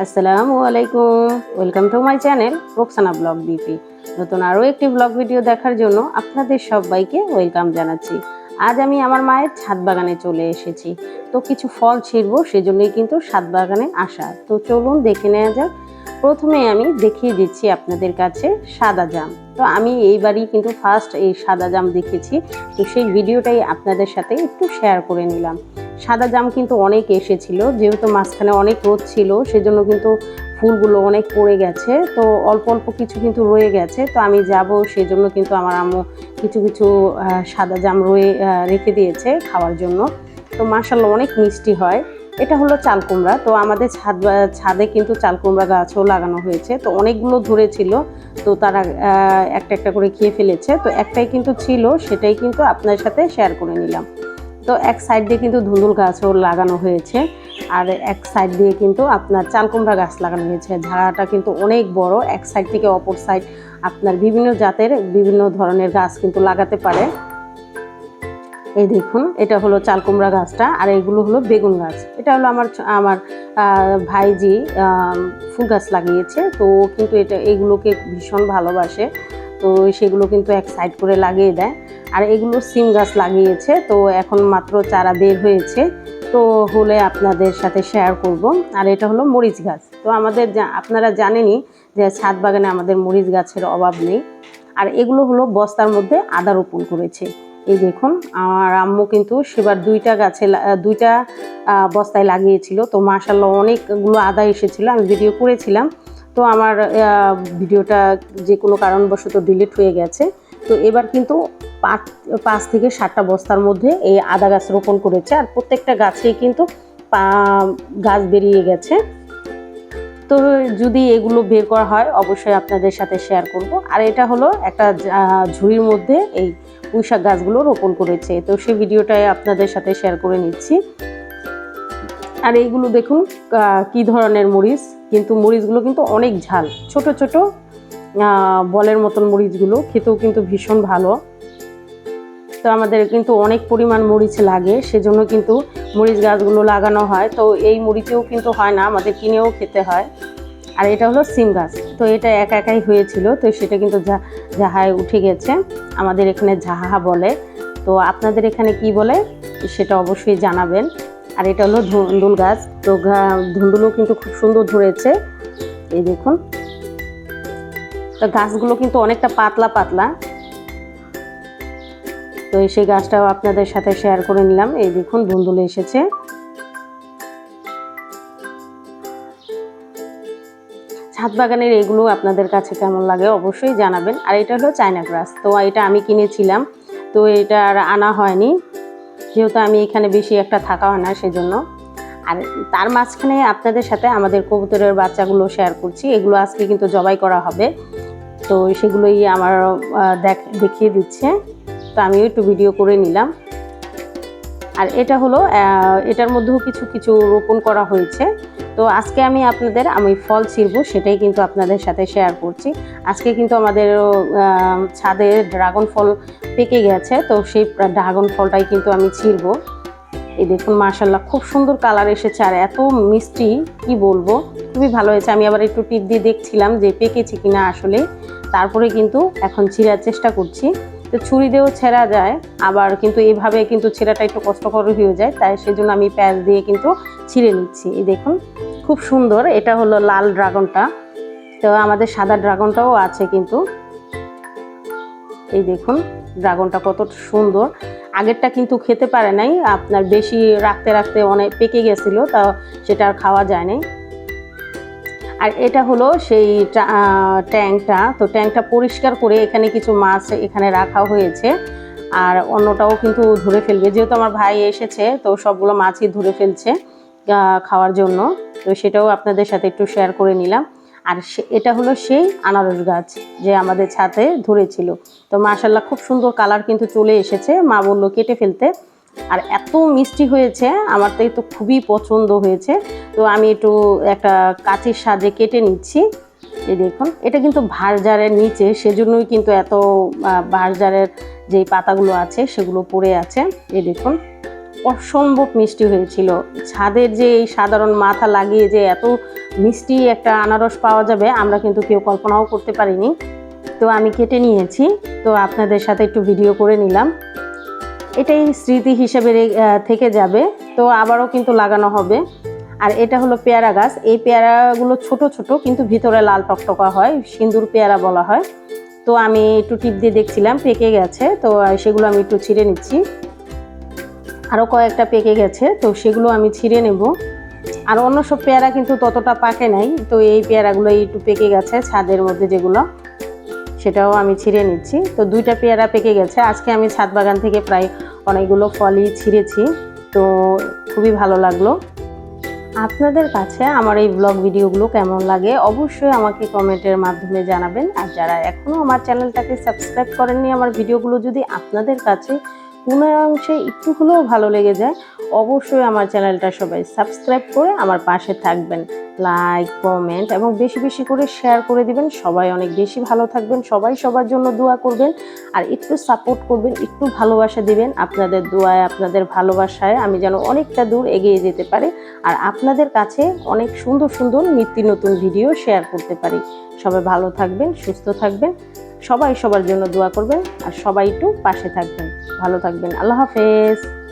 আসসালামু আলাইকুম, welcome to my channel Roksana blog BP. নতুন আরও একটি ব্লগ ভিডিও দেখার জন্য আপনাদের সবাইকে ওয়েলকাম জানাচ্ছি। আজ আমি আমার মায়ের ছাদ বাগানে চলে এসেছি। তো কিছু ফল ছিঁড়বো, সেজন্যই কিন্তু ছাদ বাগানে আসা। তো চলুন দেখে নেওয়া যাক। প্রথমে আমি দেখিয়ে দিচ্ছি আপনাদের কাছে সাদা জাম। তো আমি এইবারই কিন্তু ফার্স্ট এই সাদা জাম দেখেছি, তো সেই ভিডিওটাই আপনাদের সাথে একটু শেয়ার করে নিলাম। সাদা জাম কিন্তু অনেক এসেছিল, যেহেতু মাঝখানে অনেক রোদ ছিল সেজন্য কিন্তু ফুলগুলো অনেক পড়ে গেছে। তো অল্প অল্প কিছু কিন্তু রয়ে গেছে। তো আমি যাব, সেজন্য কিন্তু আমার আম্মু কিছু কিছু সাদা জাম রেখে দিয়েছে খাওয়ার জন্য। তো মাশাআল্লাহ অনেক মিষ্টি হয়। এটা হলো চাল কুমড়া। তো আমাদের ছাদে কিন্তু চাল কুমড়া গাছও লাগানো হয়েছে। তো অনেকগুলো ধরেছিল, তো তারা একটা একটা করে খেয়ে ফেলেছে। তো একটাই কিন্তু ছিল, সেটাই কিন্তু আপনার সাথে শেয়ার করে নিলাম। তো এক সাইড দিয়ে কিন্তু ধুন্দুল গাছও লাগানো হয়েছে, আর এক সাইড দিয়ে কিন্তু আপনার চাল কুমড়া গাছ লাগানো হয়েছে। ঝাড়াটা কিন্তু অনেক বড়, এক সাইড থেকে অপর সাইড আপনার বিভিন্ন জাতের বিভিন্ন ধরনের গাছ কিন্তু লাগাতে পারে। এই দেখুন, এটা হলো চাল কুমড়া গাছটা, আর এগুলো হলো বেগুন গাছ। এটা হলো আমার ভাইজি ফুল গাছ লাগিয়েছে। তো কিন্তু এগুলোকে ভীষণ ভালোবাসে, তো সেগুলো কিন্তু এক সাইড করে লাগিয়ে দেয়। আর এগুলো সিম গাছ লাগিয়েছে, তো এখন মাত্র চারা বের হয়েছে, তো হলে আপনাদের সাথে শেয়ার করব। আর এটা হলো মরিচ গাছ। তো আপনারা জানেনই যে ছাদ বাগানে আমাদের মরিচ গাছের অভাব নেই। আর এগুলো হলো বস্তার মধ্যে আদা রোপণ করেছে। এই দেখুন, আমার আম্মু কিন্তু সেবার দুইটা বস্তায় লাগিয়েছিল। তো মাশাআল্লাহ অনেকগুলো আদা এসেছিল, আমি ভিডিও করেছিলাম। তো আমার ভিডিওটা যে কোনো কারণবশত ডিলিট হয়ে গেছে। তো এবার কিন্তু 5 থেকে 7টা বস্তার মধ্যে এই আদা গাছ রোপণ করেছে, আর প্রত্যেকটা গাছেই কিন্তু গাছ বেরিয়ে গেছে। তো যদি এগুলো বের করা হয় অবশ্যই আপনাদের সাথে শেয়ার করব। আর এটা হলো একটা ঝুড়ির মধ্যে এই পুঁইশাক গাছগুলো রোপণ করেছে, তো সেই ভিডিওটাই আপনাদের সাথে শেয়ার করে নিচ্ছি। আর এইগুলো দেখুন কি ধরনের মরিচ, কিন্তু মরিচগুলো কিন্তু অনেক ঝাল, ছোট ছোট বলের মতন মরিচগুলো, খেতেও কিন্তু ভীষণ ভালো। তো আমাদের কিন্তু অনেক পরিমাণ মরিচ লাগে, সেজন্য কিন্তু মরিচ গাছগুলো লাগানো হয়। তো এই মরিচেও কিন্তু হয় না, আমাদের কিনেও খেতে হয়। আর এটা হলো সিম গাছ। তো এটা একাই হয়েছিল, তো সেটা কিন্তু জাহায় উঠে গেছে। আমাদের এখানে জাহা বলে, তো আপনাদের এখানে কি বলে সেটা অবশ্যই জানাবেন। আর এটা হলো ধুন্দুল গাছ। তো ধুন্দুলও কিন্তু খুব সুন্দর ধরেছে, এই দেখুন। তো গাছগুলো কিন্তু অনেকটা পাতলা পাতলা। তো সেই গাছটাও আপনাদের সাথে শেয়ার করে নিলাম। এই দেখুন, ধুন্দুল এসেছে। ছাদ বাগানের এগুলো আপনাদের কাছে কেমন লাগে অবশ্যই জানাবেন। আর এটা হলো চায়না গ্রাস। তো এটা আমি কিনেছিলাম, তো এটা আর আনা হয়নি, যেহেতু আমি এখানে বেশি একটা থাকা হয় না সেজন্য। আর তার মাঝখানে আপনাদের সাথে আমাদের কবুতরের বাচ্চাগুলো শেয়ার করছি। এগুলো আজকে কিন্তু জবাই করা হবে, তো সেগুলোই আমার দেখিয়ে দিচ্ছে। তো আমিও একটু ভিডিও করে নিলাম। আর এটা হলো এটার মধ্যেও কিছু কিছু রোপণ করা হয়েছে। তো আজকে আমি ফল ছিঁড়বো, সেটাই কিন্তু আপনাদের সাথে শেয়ার করছি। আজকে কিন্তু আমাদের ছাদে ড্রাগন ফল পেকে গেছে, তো সেই ড্রাগন ফলটাই কিন্তু আমি ছিঁড়বো। এই দেখুন, মাশাআল্লাহ খুব সুন্দর কালার এসেছে, আর এত মিষ্টি কি বলবো, খুবই ভালো হয়েছে। আমি আবার একটু টিপ দিয়ে দেখছিলাম যে পেকেছে কিনা আসলে, তারপরে কিন্তু এখন ছিঁড়ার চেষ্টা করছি। তো ছুরি দিয়েও ছেঁড়া যায়, আবার কিন্তু এইভাবে কিন্তু ছেঁড়াটা একটু কষ্টকর হয়ে যায়, তাই সেজন্য আমি প্যাঁচ দিয়ে কিন্তু ছিঁড়ে নিচ্ছি। এই দেখুন, খুব সুন্দর। এটা হলো লাল ড্রাগনটা। তো আমাদের সাদা ড্রাগনটাও আছে কিন্তু। এই দেখুন ড্রাগনটা কত সুন্দর। আগেরটা কিন্তু খেতে পারে নাই, আপনার বেশি রাখতে রাখতে অনেক পেকে গেছিলো, তা সেটা আর খাওয়া যায় নাই। আর এটা হলো সেই ট্যাঙ্কটা। তো ট্যাঙ্কটা পরিষ্কার করে এখানে কিছু মাছ এখানে রাখা হয়েছে, আর অন্যটাও কিন্তু ধরে ফেলবে, যেহেতু আমার ভাই এসেছে, তো সবগুলো মাছই ধরে ফেলছে খাওয়ার জন্য। তো সেটাও আপনাদের সাথে একটু শেয়ার করে নিলাম। আর এটা হলো সেই আনারস গাছ যে আমাদের ছাদে ধরেছিল। তো মাশাআল্লাহ খুব সুন্দর কালার কিন্তু চলে এসেছে, মা বললো কেটে ফেলতে। আর এত মিষ্টি হয়েছে, আমার তো খুবই পছন্দ হয়েছে। তো আমি একটু একটা কাঁচির সাহায্যে কেটে নিচ্ছি। এই দেখুন, এটা কিন্তু ভাড়জারের নিচে, সেজন্যই কিন্তু এত ভাড়জারের যেই পাতাগুলো আছে সেগুলো পড়ে আছে। এই দেখুন, অসম্ভব মিষ্টি হয়েছিল। ছাদের যে এই সাধারণ মাথা লাগিয়ে যে এত মিষ্টি একটা আনারস পাওয়া যাবে আমরা কিন্তু কেউ কল্পনাও করতে পারিনি। তো আমি কেটে নিয়েছি, তো আপনাদের সাথে একটু ভিডিও করে নিলাম। এটাই স্মৃতি হিসেবে থেকে যাবে, তো আবারও কিন্তু লাগানো হবে। আর এটা হলো পেয়ারা গাছ। এই পেয়ারাগুলো ছোট ছোট কিন্তু ভিতরে লাল টকটকা হয়, সিন্দুর পেয়ারা বলা হয়। তো আমি একটু টিপ দিয়ে দেখছিলাম পেকে গেছে, তো সেগুলো আমি একটু ছিঁড়ে নিচ্ছি। আরও কয়েকটা পেকে গেছে, তো সেগুলো আমি ছিঁড়ে নেব। আর অন্য সব পেয়ারা কিন্তু ততটা পাকে নাই, তো এই পেয়ারাগুলো একটু পেকে গেছে ছাদের মধ্যে যেগুলো, সেটাও আমি ছিঁড়ে নিচ্ছি। তো 2টা পেয়ারা পেকে গেছে। আজকে আমি ছাদ বাগান থেকে প্রায় অনেকগুলো ফলই ছিঁড়েছি, তো খুবই ভালো লাগলো। আপনাদের কাছে আমার এই ব্লগ ভিডিওগুলো কেমন লাগে অবশ্যই আমাকে কমেন্টের মাধ্যমে জানাবেন। আর যারা এখনও আমার চ্যানেলটাকে সাবস্ক্রাইব করেননি, আমার ভিডিওগুলো যদি আপনাদের কাছে কোনো অংশে একটু হলেও ভালো লেগে যায়, অবশ্যই আমার চ্যানেলটা সবাই সাবস্ক্রাইব করে আমার পাশে থাকবেন। লাইক, কমেন্ট এবং বেশি বেশি করে শেয়ার করে দিবেন। সবাই অনেক বেশি ভালো থাকবেন, সবাই সবার জন্য দোয়া করবেন। আর একটু সাপোর্ট করবেন, একটু ভালোবাসা দিবেন। আপনাদের দোয়ায়, আপনাদের ভালোবাসায় আমি যেন অনেকটা দূর এগিয়ে যেতে পারি, আর আপনাদের কাছে অনেক সুন্দর সুন্দর নিত্য নতুন ভিডিও শেয়ার করতে পারি। সবাই ভালো থাকবেন, সুস্থ থাকবেন, সবাই সবার জন্য দোয়া করবেন, আর সবাই একটু পাশে থাকবেন। ভালো থাকবেন। আল্লাহ হাফেজ।